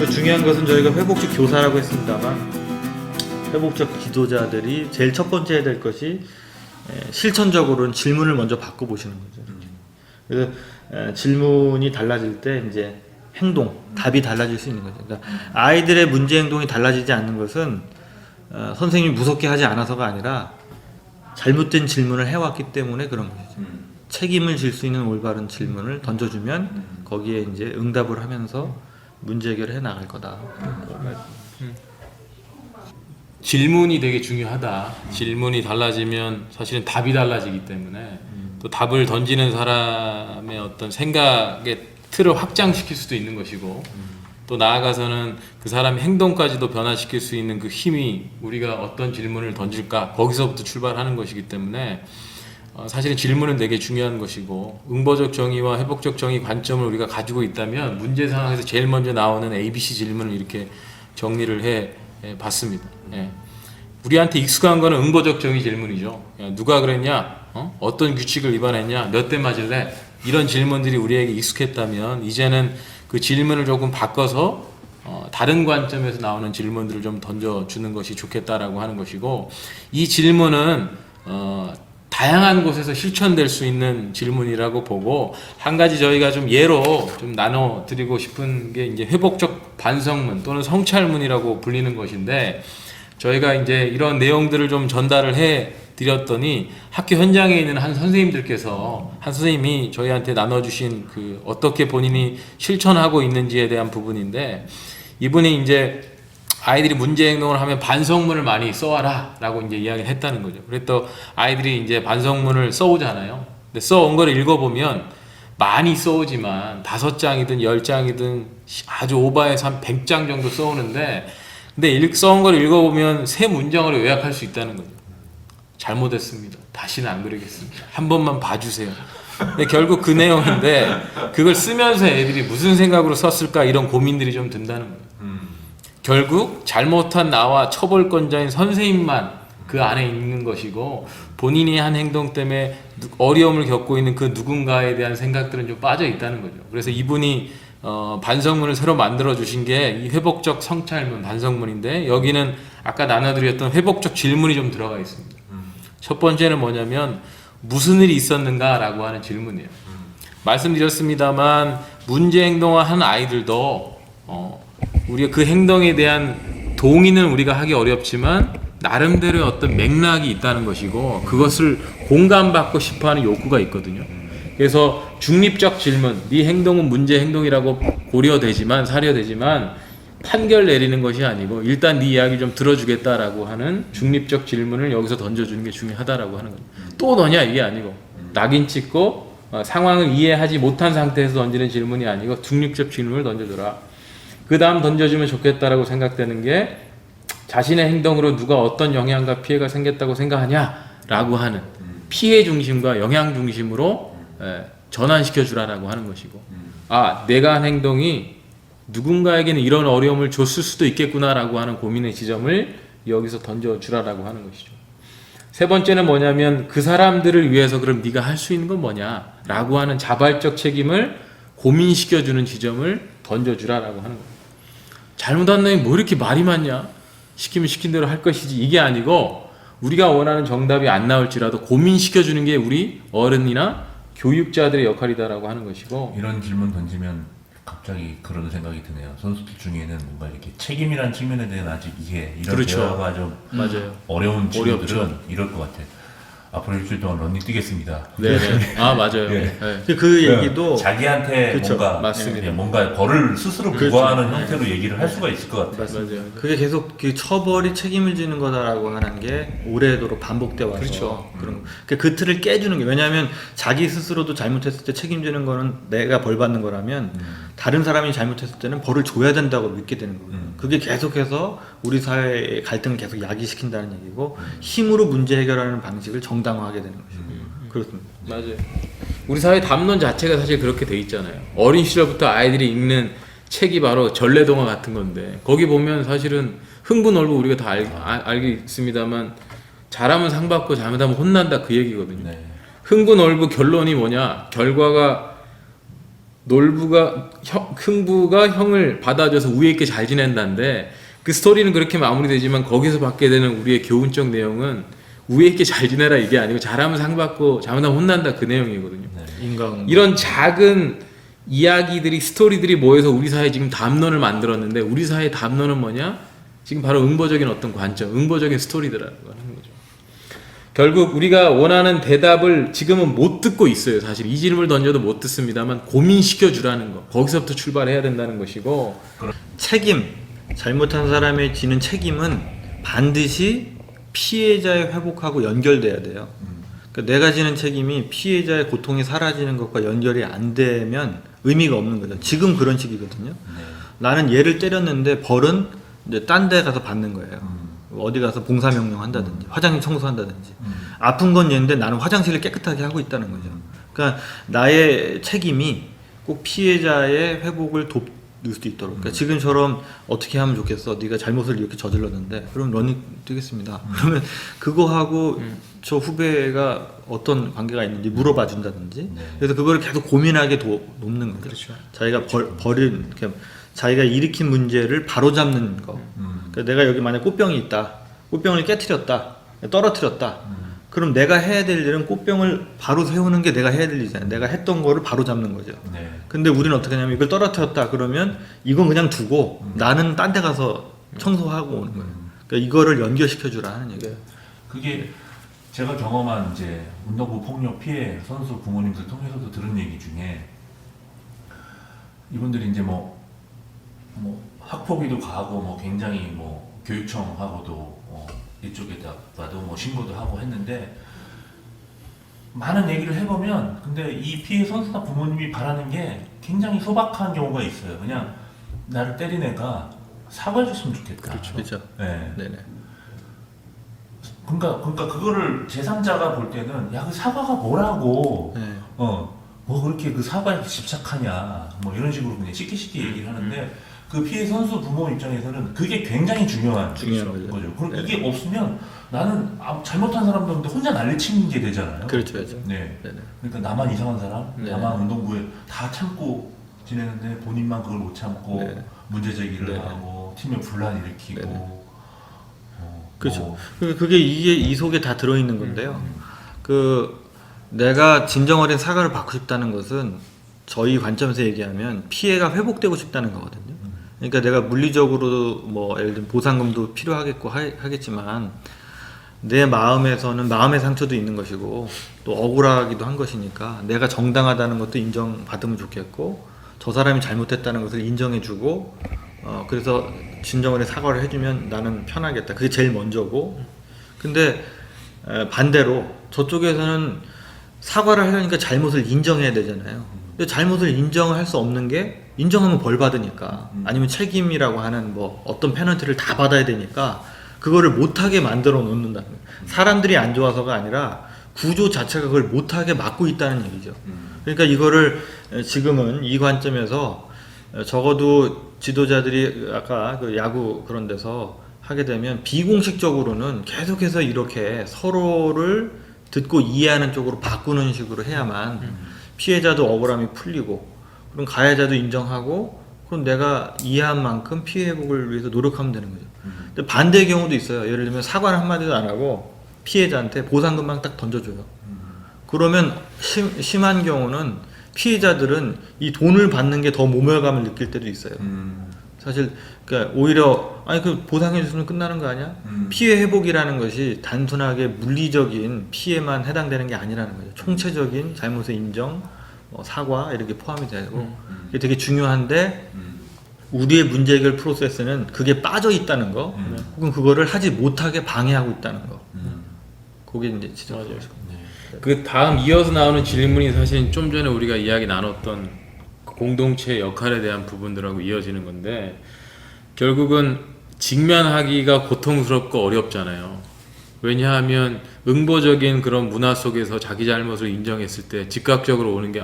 중요한 것은 저희가 회복적 교사라고 했습니다만 회복적 지도자들이 제일 첫 번째 해야 될 것이 실천적으로는 질문을 먼저 바꿔보시는 거죠. 그래서 질문이 달라질 때 이제 행동, 답이 달라질 수 있는 거죠. 그러니까 아이들의 문제 행동이 달라지지 않는 것은 선생님이 무섭게 하지 않아서가 아니라 잘못된 질문을 해왔기 때문에 그런 것이죠. 책임을 질 수 있는 올바른 질문을 던져주면 거기에 이제 응답을 하면서 문제 해결을 해 나갈 거다. 질문이 되게 중요하다. 질문이 달라지면 사실은 답이 달라지기 때문에 또 답을 던지는 사람의 어떤 생각의 틀을 확장시킬 수도 있는 것이고 또 나아가서는 그 사람의 행동까지도 변화시킬 수 있는 그 힘이 우리가 어떤 질문을 던질까 거기서부터 출발하는 것이기 때문에 사실은 질문은 되게 중요한 것이고 응보적 정의와 회복적 정의 관점을 우리가 가지고 있다면 문제 상황에서 제일 먼저 나오는 ABC 질문을 이렇게 정리를 해 봤습니다. 예. 우리한테 익숙한 거는 응보적 정의 질문이죠. 야, 누가 그랬냐? 어떤 규칙을 위반했냐? 몇 대 맞을래? 이런 질문들이 우리에게 익숙했다면 이제는 그 질문을 조금 바꿔서 다른 관점에서 나오는 질문들을 좀 던져주는 것이 좋겠다라고 하는 것이고 이 질문은 다양한 곳에서 실천될 수 있는 질문이라고 보고 한 가지 저희가 좀 예로 좀 나눠 드리고 싶은 게 이제 회복적 반성문 또는 성찰문이라고 불리는 것인데 저희가 이제 이런 내용들을 좀 전달을 해 드렸더니 학교 현장에 있는 한 선생님이 저희한테 나눠주신 그 어떻게 본인이 실천하고 있는지에 대한 부분인데 이분이 이제 아이들이 문제 행동을 하면 반성문을 많이 써와라 라고 이제 이야기를 했다는 거죠. 그래서 아이들이 이제 반성문을 써오잖아요. 근데 써온 거를 읽어보면 많이 써오지만 5장이든 10장이든 아주 오버해서 한 100장 정도 써오는데 근데 써온 걸 읽어보면 세 문장으로 요약할 수 있다는 거죠. 잘못했습니다. 다시는 안 그러겠습니다. 한 번만 봐주세요. 근데 결국 그 내용인데 그걸 쓰면서 애들이 무슨 생각으로 썼을까 이런 고민들이 좀 든다는 거예요. 결국 잘못한 나와 처벌권자인 선생님만 그 안에 있는 것이고 본인이 한 행동 때문에 어려움을 겪고 있는 그 누군가에 대한 생각들은 좀 빠져 있다는 거죠. 그래서 이분이 반성문을 새로 만들어 주신 게 이 회복적 성찰문 반성문인데 여기는 아까 나눠드렸던 회복적 질문이 좀 들어가 있습니다. 첫 번째는 뭐냐면 무슨 일이 있었는가 라고 하는 질문이에요. 말씀드렸습니다만 문제 행동을 한 아이들도 우리가 그 행동에 대한 동의는 우리가 하기 어렵지만 나름대로의 어떤 맥락이 있다는 것이고 그것을 공감받고 싶어하는 욕구가 있거든요. 그래서 중립적 질문, 네 행동은 문제 행동이라고 사료되지만 판결 내리는 것이 아니고 일단 네 이야기 좀 들어주겠다라고 하는 중립적 질문을 여기서 던져주는 게 중요하다라고 하는 거죠. 또 너냐 이게 아니고 낙인 찍고 상황을 이해하지 못한 상태에서 던지는 질문이 아니고 중립적 질문을 던져줘라. 그 다음 던져주면 좋겠다라고 생각되는 게 자신의 행동으로 누가 어떤 영향과 피해가 생겼다고 생각하냐라고 하는 피해 중심과 영향 중심으로 전환시켜 주라라고 하는 것이고 내가 한 행동이 누군가에게는 이런 어려움을 줬을 수도 있겠구나라고 하는 고민의 지점을 여기서 던져주라라고 하는 것이죠. 세 번째는 뭐냐면 그 사람들을 위해서 그럼 네가 할 수 있는 건 뭐냐라고 하는 자발적 책임을 고민시켜주는 지점을 던져주라라고 하는 거예요. 잘못한 놈이 뭐 이렇게 말이 많냐? 시키면 시킨 대로 할 것이지 이게 아니고 우리가 원하는 정답이 안 나올지라도 고민시켜주는 게 우리 어른이나 교육자들의 역할이다라고 하는 것이고 이런 질문 던지면 갑자기 그런 생각이 드네요. 선수들 중에는 뭔가 이렇게 책임이란 측면에 대한 아직 이해 이런 그렇죠. 대화가 좀 맞아요. 어려운 친구들은 어렵죠. 이럴 것 같아요. 앞으로 일주일 동안 러닝 뛰겠습니다. 네네. 맞아요. 네. 네. 그 얘기도 자기한테 그렇죠. 뭔가 맞습니다. 뭔가 벌을 스스로 그렇죠. 부과하는 형태로 얘기를 할 수가 있을 것 같아요. 맞아요. 그게 계속 그 처벌이 책임을 지는 거다라고 하는 게 오래도록 반복돼 와서 그렇죠. 그런 그 틀을 깨주는 게 왜냐하면 자기 스스로도 잘못했을 때 책임지는 거는 내가 벌 받는 거라면 다른 사람이 잘못했을 때는 벌을 줘야 된다고 믿게 되는 거예요. 그게 계속해서 우리 사회의 갈등을 계속 야기시킨다는 얘기고 힘으로 문제 해결하는 방식을 정당화하게 되는 것이고 그렇습니다. 맞아요. 우리 사회 담론 자체가 사실 그렇게 돼 있잖아요. 어린 시절부터 아이들이 읽는 책이 바로 전래동화 같은 건데 거기 보면 사실은 흥부놀부 우리가 다 알겠습니다만 잘하면 상 받고 잘못하면 혼난다 그 얘기거든요. 네. 흥부놀부 결론이 뭐냐? 결과가 흥부가 형을 받아줘서 우애 있게 잘 지낸다는데 그 스토리는 그렇게 마무리되지만 거기서 받게 되는 우리의 교훈적 내용은 우애 있게 잘 지내라 이게 아니고 잘하면 상 받고 잘못하면 혼난다 그 내용이거든요. 인간 이런 작은 이야기들이 스토리들이 모여서 우리 사회에 지금 담론을 만들었는데 우리 사회의 담론은 뭐냐? 지금 바로 응보적인 어떤 관점, 응보적인 스토리들라는 거죠. 결국 우리가 원하는 대답을 지금은 못 듣고 있어요. 사실 이 질문을 던져도 못 듣습니다만 고민시켜 주라는 거. 거기서부터 출발해야 된다는 것이고 책임, 잘못한 사람이 지는 책임은 반드시 피해자의 회복하고 연결돼야 돼요. 그러니까 내가 지는 책임이 피해자의 고통이 사라지는 것과 연결이 안 되면 의미가 없는 거죠. 지금 그런 식이거든요. 나는 얘를 때렸는데 벌은 이제 딴 데 가서 받는 거예요. 어디 가서 봉사명령 한다든지 화장실 청소한다든지 아픈 건 얘인데 나는 화장실을 깨끗하게 하고 있다는 거죠. 그러니까 나의 책임이 꼭 피해자의 회복을 돕을 수 있도록. 그러니까 지금처럼 어떻게 하면 좋겠어? 네가 잘못을 이렇게 저질렀는데 그럼 러닝 뛰겠습니다. 그러면 그거하고 저 후배가 어떤 관계가 있는지 물어봐 준다든지. 그래서 그거를 계속 고민하게 돕는 거죠. 그렇죠. 자기가 버린 그러니까 자기가 일으킨 문제를 바로잡는 거. 그러니까 내가 여기 만약 꽃병이 있다. 꽃병을 깨트렸다. 떨어뜨렸다. 그럼 내가 해야 될 일은 꽃병을 바로 세우는 게 내가 해야 될 일이잖아요. 내가 했던 거를 바로 잡는 거죠. 근데 우리는 어떻게 하냐면 이걸 떨어뜨렸다 그러면 이건 그냥 두고 나는 딴 데 가서 청소하고 오는 거예요. 그러니까 이거를 연결시켜 주라 하는 얘기예요. 그게 제가 경험한 이제 운동부 폭력 피해 선수 부모님들 통해서도 들은 얘기 중에 이분들이 이제 뭐 학폭위도 가하고 뭐 굉장히 뭐 교육청하고도 이쪽에다가도 뭐 신고도 하고 했는데 많은 얘기를 해보면 근데 이 피해 선수나 부모님이 바라는 게 굉장히 소박한 경우가 있어요. 그냥 나를 때린 애가 사과해줬으면 좋겠다. 그렇죠. 네. 네네. 그러니까 그거를 제3자가 볼 때는 야 그 사과가 뭐라고 네. 뭐 그렇게 그 사과에 집착하냐 뭐 이런 식으로 그냥 쉽게 얘기를 하는데 그 피해 선수 부모 입장에서는 그게 굉장히 중요한 거죠. 그럼 네. 이게 없으면 나는 잘못한 사람도 없는데 혼자 난리치는 게 되잖아요. 그렇죠. 네. 네네. 그러니까 나만 이상한 사람, 네. 나만 운동부에 다 참고 지내는데 본인만 그걸 못 참고 네. 문제 제기를 네. 하고 팀에 분란 일으키고. 네. 그렇죠. 그게 이 속에 다 들어있는 건데요. 그 내가 진정 어린 사과를 받고 싶다는 것은 저희 관점에서 얘기하면 피해가 회복되고 싶다는 거거든요. 그러니까 내가 물리적으로 뭐 예를 들면 보상금도 필요하겠고 하겠지만 내 마음에서는 마음의 상처도 있는 것이고 또 억울하기도 한 것이니까 내가 정당하다는 것도 인정받으면 좋겠고 저 사람이 잘못했다는 것을 인정해주고 그래서 진정어린 사과를 해주면 나는 편하겠다. 그게 제일 먼저고 근데 반대로 저쪽에서는 사과를 하려니까 잘못을 인정해야 되잖아요. 근데 잘못을 인정할 수 없는 게 인정하면 벌 받으니까 아니면 책임이라고 하는 뭐 어떤 페널티를 다 받아야 되니까 그거를 못하게 만들어 놓는다는 거예요. 사람들이 안 좋아서가 아니라 구조 자체가 그걸 못하게 막고 있다는 얘기죠. 그러니까 이거를 지금은 이 관점에서 적어도 지도자들이 아까 그 야구 그런 데서 하게 되면 비공식적으로는 계속해서 이렇게 서로를 듣고 이해하는 쪽으로 바꾸는 식으로 해야만 피해자도 억울함이 풀리고 그럼 가해자도 인정하고 그럼 내가 이해한 만큼 피해 회복을 위해서 노력하면 되는 거죠. 근데 반대의 경우도 있어요. 예를 들면 사과를 한마디도 안 하고 피해자한테 보상금만 딱 던져줘요. 그러면 심한 경우는 피해자들은 이 돈을 받는 게 더 모멸감을 느낄 때도 있어요. 사실 그러니까 오히려 아니 그 보상해 줬으면 끝나는 거 아니야? 피해 회복이라는 것이 단순하게 물리적인 피해만 해당되는 게 아니라는 거죠. 총체적인 잘못의 인정, 사과 이렇게 포함이 되고 이게 되게 중요한데 우리의 문제 해결 프로세스는 그게 빠져 있다는 거, 혹은 그거를 하지 못하게 방해하고 있다는 거. 그게 이제 지적이죠. 그 다음 이어서 나오는 질문이 사실 좀 전에 우리가 이야기 나눴던 공동체의 역할에 대한 부분들하고 이어지는 건데 결국은 직면하기가 고통스럽고 어렵잖아요. 왜냐하면 응보적인 그런 문화 속에서 자기 잘못을 인정했을 때 즉각적으로 오는 게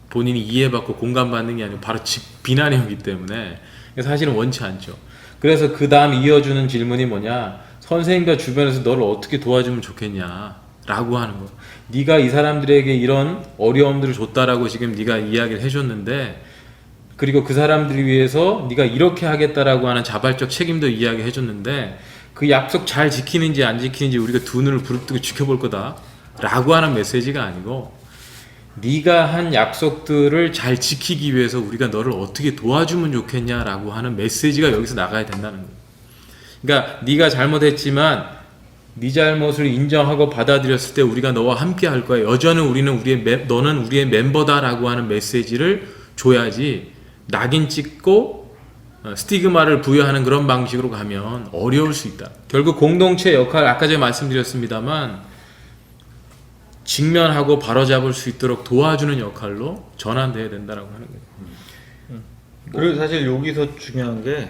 본인이 이해받고 공감받는 게 아니고 바로 비난이 오기 때문에 사실은 원치 않죠. 그래서 그 다음 이어주는 질문이 뭐냐, 선생님과 주변에서 너를 어떻게 도와주면 좋겠냐 라고 하는 거. 네가 이 사람들에게 이런 어려움들을 줬다라고 지금 네가 이야기를 해줬는데, 그리고 그 사람들을 위해서 네가 이렇게 하겠다라고 하는 자발적 책임도 이야기해줬는데 그 약속 잘 지키는지 안 지키는지 우리가 두 눈을 부릅뜨고 지켜볼 거다 라고 하는 메시지가 아니고, 네가 한 약속들을 잘 지키기 위해서 우리가 너를 어떻게 도와주면 좋겠냐라고 하는 메시지가 여기서 나가야 된다는 거예요. 그러니까 네가 잘못했지만 네 잘못을 인정하고 받아들였을 때 우리가 너와 함께 할 거야. 여전히 너는 우리의 멤버다라고 하는 메시지를 줘야지, 낙인 찍고 스티그마를 부여하는 그런 방식으로 가면 어려울 수 있다. 결국 공동체 역할, 아까 제가 말씀드렸습니다만 직면하고 바로잡을 수 있도록 도와주는 역할로 전환돼야 된다라고 하는 거예요. 그리고 사실 여기서 중요한 게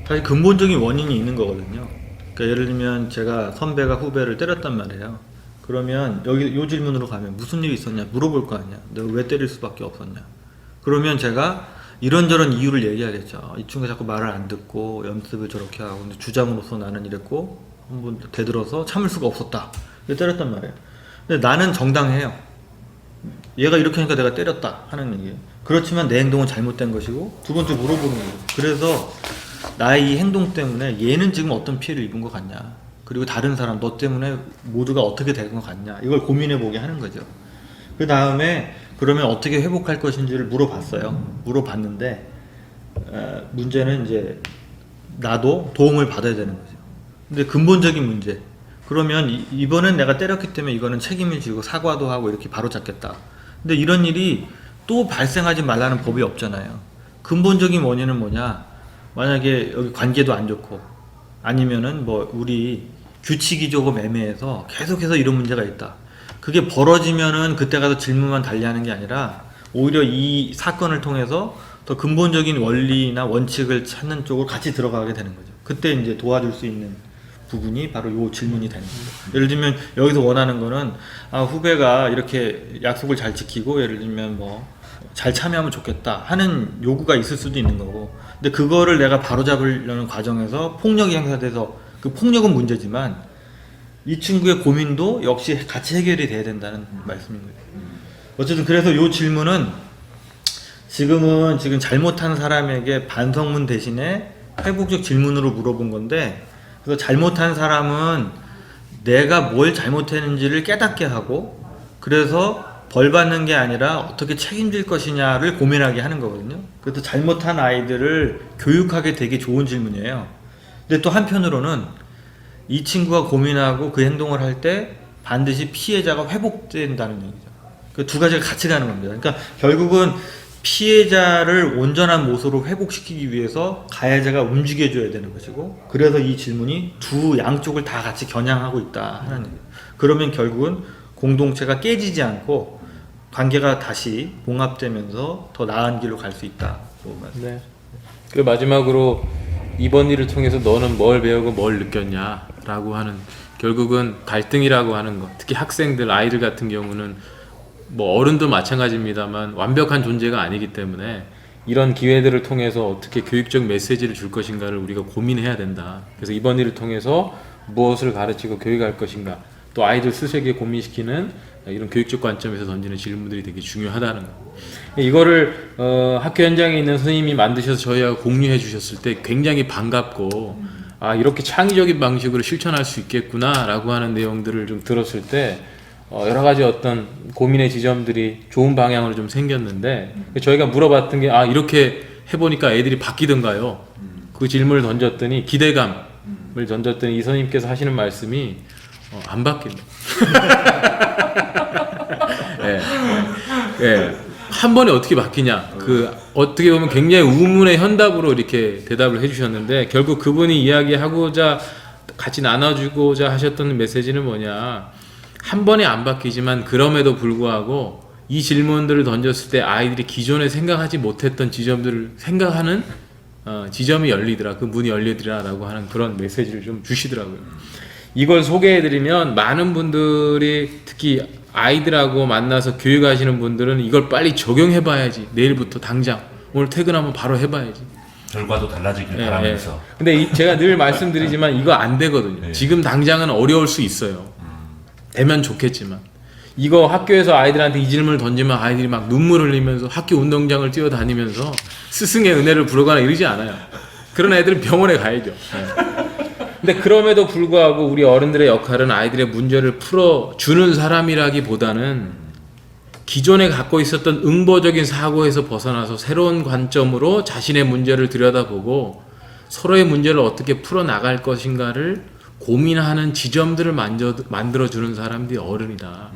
사실 근본적인 원인이 있는 거거든요. 그러니까 예를 들면 제가 선배가 후배를 때렸단 말이에요. 그러면 여기 요 질문으로 가면 무슨 일이 있었냐 물어볼 거 아니야. 내가 왜 때릴 수밖에 없었냐. 그러면 제가 이런저런 이유를 얘기하겠죠. 이 친구가 자꾸 말을 안 듣고 연습을 저렇게 하고, 근데 주장으로서 나는 이랬고 한번 대들어서 참을 수가 없었다. 그래서 때렸단 말이에요. 근데 나는 정당해요. 얘가 이렇게 하니까 내가 때렸다 하는 얘기예요. 그렇지만 내 행동은 잘못된 것이고, 두 번째 물어보는 거예요. 그래서 나의 이 행동 때문에 얘는 지금 어떤 피해를 입은 것 같냐, 그리고 다른 사람 너 때문에 모두가 어떻게 된 것 같냐, 이걸 고민해 보게 하는 거죠. 그 다음에 그러면 어떻게 회복할 것인지를 물어봤어요. 물어봤는데 문제는 이제 나도 도움을 받아야 되는 거죠. 근데 근본적인 문제, 그러면 이번엔 내가 때렸기 때문에 이거는 책임을 지고 사과도 하고 이렇게 바로 잡겠다. 근데 이런 일이 또 발생하지 말라는 법이 없잖아요. 근본적인 원인은 뭐냐? 만약에 여기 관계도 안 좋고, 아니면은 뭐 우리 규칙이 조금 애매해서 계속해서 이런 문제가 있다. 그게 벌어지면은 그때 가서 질문만 달리하는 게 아니라 오히려 이 사건을 통해서 더 근본적인 원리나 원칙을 찾는 쪽으로 같이 들어가게 되는 거죠. 그때 이제 도와줄 수 있는 부분이 바로 요 질문이 되는 거죠. 예를 들면 여기서 원하는 거는 후배가 이렇게 약속을 잘 지키고 예를 들면 뭐 잘 참여하면 좋겠다 하는 요구가 있을 수도 있는 거고, 근데 그거를 내가 바로잡으려는 과정에서 폭력이 행사돼서 그 폭력은 문제지만 이 친구의 고민도 역시 같이 해결이 돼야 된다는 말씀인 거예요. 어쨌든 그래서 요 질문은 지금 잘못한 사람에게 반성문 대신에 회복적 질문으로 물어본 건데, 그래서 잘못한 사람은 내가 뭘 잘못했는지를 깨닫게 하고, 그래서 벌 받는 게 아니라 어떻게 책임질 것이냐를 고민하게 하는 거거든요. 그래서 잘못한 아이들을 교육하게 되게 좋은 질문이에요. 근데 또 한편으로는 이 친구가 고민하고 그 행동을 할 때 반드시 피해자가 회복된다는 얘기죠. 그 두 가지가 같이 가는 겁니다. 그러니까 결국은 피해자를 온전한 모습으로 회복시키기 위해서 가해자가 움직여줘야 되는 것이고, 그래서 이 질문이 두 양쪽을 다 같이 겨냥하고 있다 하는 얘기예요. 그러면 결국은 공동체가 깨지지 않고 관계가 다시 봉합되면서 더 나은 길로 갈 수 있다. 네. 그 마지막으로 이번 일을 통해서 너는 뭘 배우고 뭘 느꼈냐라고 하는, 결국은 갈등이라고 하는 것, 특히 학생들, 아이들 같은 경우는 뭐 어른도 마찬가지입니다만 완벽한 존재가 아니기 때문에 이런 기회들을 통해서 어떻게 교육적 메시지를 줄 것인가를 우리가 고민해야 된다. 그래서 이번 일을 통해서 무엇을 가르치고 교육할 것인가, 또 아이들 스스로에게 고민시키는 이런 교육적 관점에서 던지는 질문들이 되게 중요하다는 거. 이거를 학교 현장에 있는 선생님이 만드셔서 저희하고 공유해 주셨을 때 굉장히 반갑고, 이렇게 창의적인 방식으로 실천할 수 있겠구나 라고 하는 내용들을 좀 들었을 때 여러 가지 어떤 고민의 지점들이 좋은 방향으로 좀 생겼는데, 저희가 물어봤던 게 이렇게 해보니까 애들이 바뀌던가요? 그 질문을 던졌더니, 기대감을 던졌더니 이 선생님께서 하시는 말씀이 안 바뀐다. 한 번에 어떻게 바뀌냐, 어떻게 보면 굉장히 우문의 현답으로 이렇게 대답을 해주셨는데, 결국 그분이 이야기하고자 같이 나눠주고자 하셨던 메시지는 뭐냐, 한 번에 안 바뀌지만 그럼에도 불구하고 이 질문들을 던졌을 때 아이들이 기존에 생각하지 못했던 지점들을 생각하는 지점이 열리더라, 그 문이 열리더라라고 하는 그런 메시지를 좀 주시더라고요. 이걸 소개해드리면 많은 분들이, 특히 아이들하고 만나서 교육하시는 분들은 이걸 빨리 적용해봐야지, 내일부터 당장 오늘 퇴근하면 바로 해봐야지, 결과도 달라지길 바라면서. 근데 제가 늘 말씀드리지만 이거 안 되거든요. 지금 당장은 어려울 수 있어요. 되면 좋겠지만 이거 학교에서 아이들한테 이 질문을 던지면 아이들이 막 눈물 흘리면서 학교 운동장을 뛰어다니면서 스승의 은혜를 부르거나 이러지 않아요. 그런 애들은 병원에 가야죠. 근데 그럼에도 불구하고 우리 어른들의 역할은 아이들의 문제를 풀어주는 사람이라기보다는 기존에 갖고 있었던 응보적인 사고에서 벗어나서 새로운 관점으로 자신의 문제를 들여다보고 서로의 문제를 어떻게 풀어나갈 것인가를 고민하는 지점들을 만들어주는 사람들이 어른이다.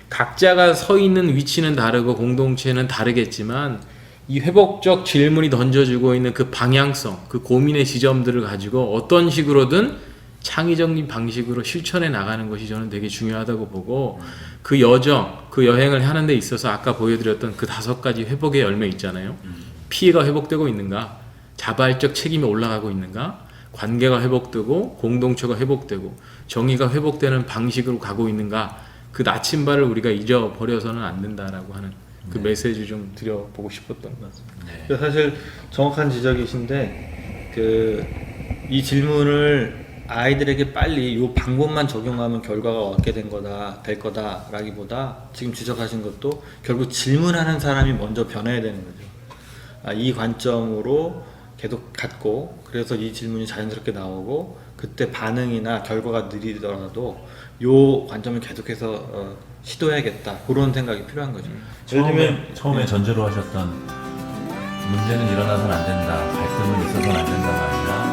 각자가 서 있는 위치는 다르고 공동체는 다르겠지만 이 회복적 질문이 던져주고 있는 그 방향성, 그 고민의 지점들을 가지고 어떤 식으로든 창의적인 방식으로 실천해 나가는 것이 저는 되게 중요하다고 보고 그 여정, 그 여행을 하는 데 있어서 아까 보여드렸던 그 5가지 회복의 열매 있잖아요. 피해가 회복되고 있는가? 자발적 책임이 올라가고 있는가? 관계가 회복되고 공동체가 회복되고 정의가 회복되는 방식으로 가고 있는가? 그 나침반을 우리가 잊어버려서는 안 된다라고 하는 그 메시지 좀 드려보고 싶었던 것 같습니다. 네. 사실 정확한 지적이신데 이 질문을 아이들에게 빨리 이 방법만 적용하면 결과가 얻게 될 거다라기보다 지금 지적하신 것도 결국 질문하는 사람이 먼저 변해야 되는 거죠. 이 관점으로 계속 갖고 그래서 이 질문이 자연스럽게 나오고 그때 반응이나 결과가 느리더라도 이 관점을 계속해서 시도해야겠다 그런 생각이 필요한 거죠. 처음에 전제로 하셨던 문제는 일어나서는 안 된다, 갈등은 있어서는 안 된다가 아니라